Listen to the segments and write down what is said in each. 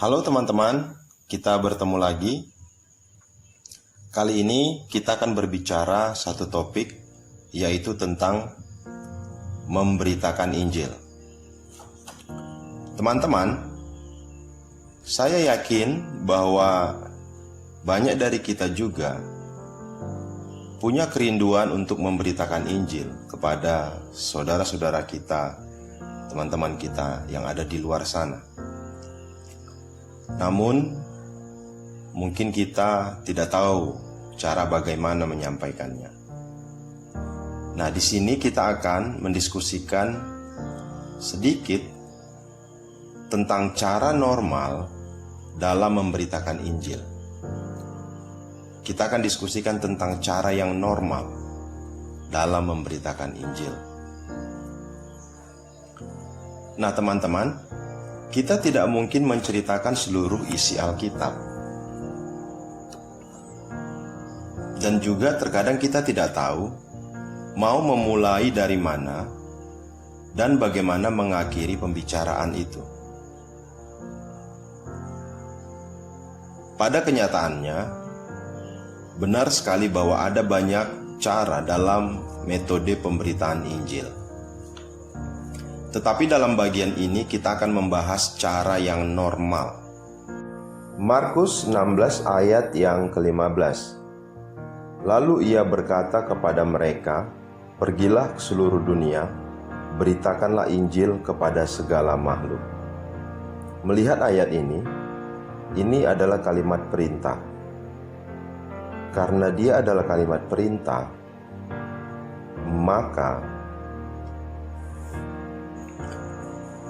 Halo teman-teman, kita bertemu lagi. Kali ini kita akan berbicara satu topik, yaitu tentang memberitakan Injil. Teman-teman, saya yakin bahwa banyak dari kita juga punya kerinduan untuk memberitakan Injil kepada saudara-saudara kita, teman-teman kita yang ada di luar sana. Namun, mungkin kita tidak tahu cara bagaimana menyampaikannya. Nah, di sini kita akan mendiskusikan sedikit tentang cara normal dalam memberitakan Injil. Kita akan diskusikan tentang cara yang normal dalam memberitakan Injil. Nah, teman-teman, kita tidak mungkin menceritakan seluruh isi Alkitab. Dan juga terkadang kita tidak tahu mau memulai dari mana dan bagaimana mengakhiri pembicaraan itu. Pada kenyataannya, benar sekali bahwa ada banyak cara dalam metode pemberitaan Injil. Tetapi dalam bagian ini kita akan membahas cara yang normal. Markus 16 ayat yang ke-15. Lalu ia berkata kepada mereka, "Pergilah ke seluruh dunia, beritakanlah Injil kepada segala makhluk." Melihat ayat ini adalah kalimat perintah. Karena dia adalah kalimat perintah, maka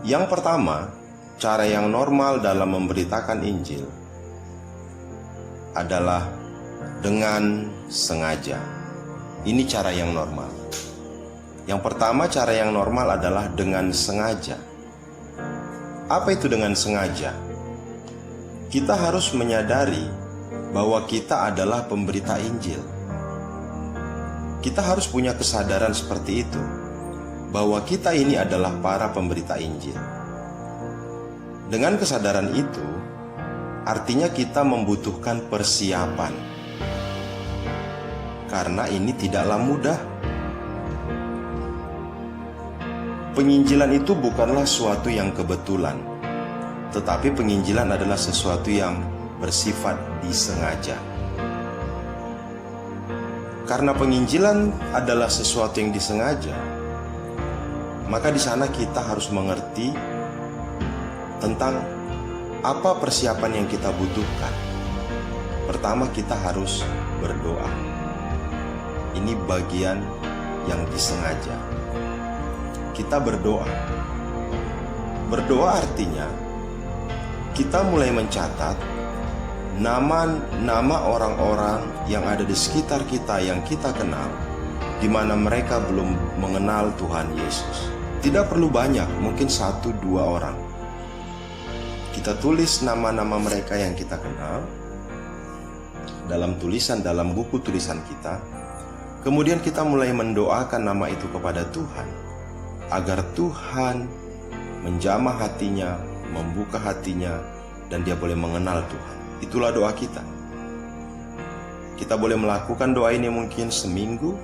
yang pertama, cara yang normal dalam memberitakan Injil adalah dengan sengaja. Ini cara yang normal. Yang pertama, cara yang normal adalah dengan sengaja. Apa itu dengan sengaja? Kita harus menyadari bahwa kita adalah pemberita Injil. Kita harus punya kesadaran seperti itu, bahwa kita ini adalah para pemberita Injil. Dengan kesadaran itu, artinya kita membutuhkan persiapan. Karena ini tidaklah mudah. Penginjilan itu bukanlah suatu yang kebetulan, tetapi penginjilan adalah sesuatu yang bersifat disengaja. Karena penginjilan adalah sesuatu yang disengaja, maka di sana kita harus mengerti tentang apa persiapan yang kita butuhkan. Pertama, kita harus berdoa. Ini bagian yang disengaja. Kita berdoa. Berdoa artinya kita mulai mencatat nama-nama orang-orang yang ada di sekitar kita yang kita kenal, di mana mereka belum mengenal Tuhan Yesus. Tidak perlu banyak, mungkin 1-2 orang. Kita tulis nama-nama mereka yang kita kenal dalam buku tulisan kita. Kemudian kita mulai mendoakan nama itu kepada Tuhan, agar Tuhan menjamah hatinya, membuka hatinya, dan dia boleh mengenal Tuhan. Itulah doa kita. Kita boleh melakukan doa ini mungkin seminggu,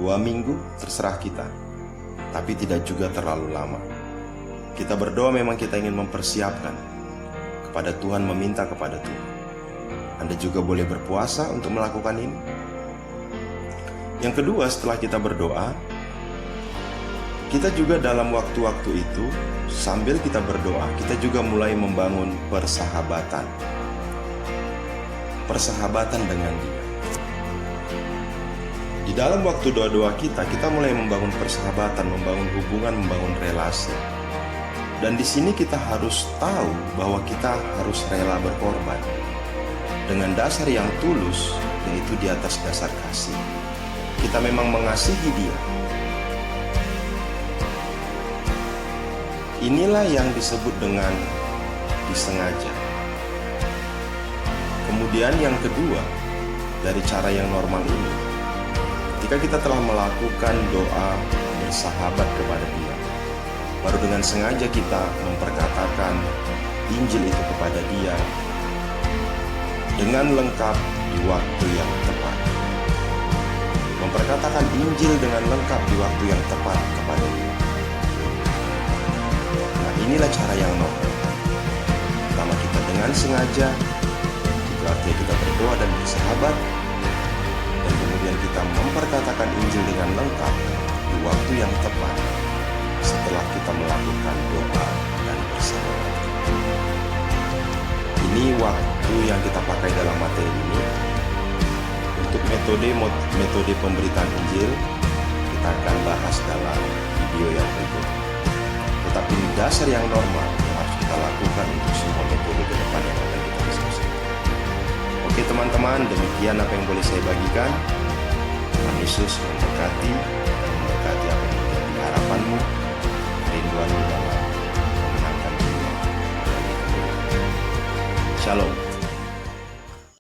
2 minggu, terserah kita. Tapi tidak juga terlalu lama. Kita berdoa memang kita ingin mempersiapkan kepada Tuhan, meminta kepada Tuhan. Anda juga boleh berpuasa untuk melakukan ini. Yang kedua, setelah kita berdoa, kita juga dalam waktu-waktu itu, sambil kita berdoa, kita juga mulai membangun persahabatan. Persahabatan dengan Dia. Di dalam waktu doa-doa kita mulai membangun persahabatan, membangun hubungan, membangun relasi. Dan di sini kita harus tahu bahwa kita harus rela berkorban dengan dasar yang tulus, yaitu di atas dasar kasih. Kita memang mengasihi Dia. Inilah yang disebut dengan disengaja. Kemudian yang kedua, dari cara yang normal ini, ketika kita telah melakukan doa bersahabat kepada Dia, baru dengan sengaja kita memperkatakan Injil itu kepada dia dengan lengkap di waktu yang tepat. Memperkatakan Injil dengan lengkap di waktu yang tepat kepada dia. Nah, inilah cara yang normal. Pertama, kita dengan sengaja, itu artinya kita berdoa dan bersahabat, dan kemudian kita memperkatakan Injil dengan lengkap di waktu yang tepat setelah kita melakukan doa dan bersahabat. Ini waktu yang kita pakai dalam materi ini. Untuk metode pemberitaan Injil kita akan bahas dalam video yang berikut. Tetapi dasar yang normal yang harus kita lakukan untuk semua metode ke depan yang akan kita diskusikan. Oke teman-teman, demikian apa yang boleh saya bagikan. Tuhan Yesus memberkati dan memberkati apa yang menjadi harapanmu, rinduanmu dalam memenangkan dunia. Shalom.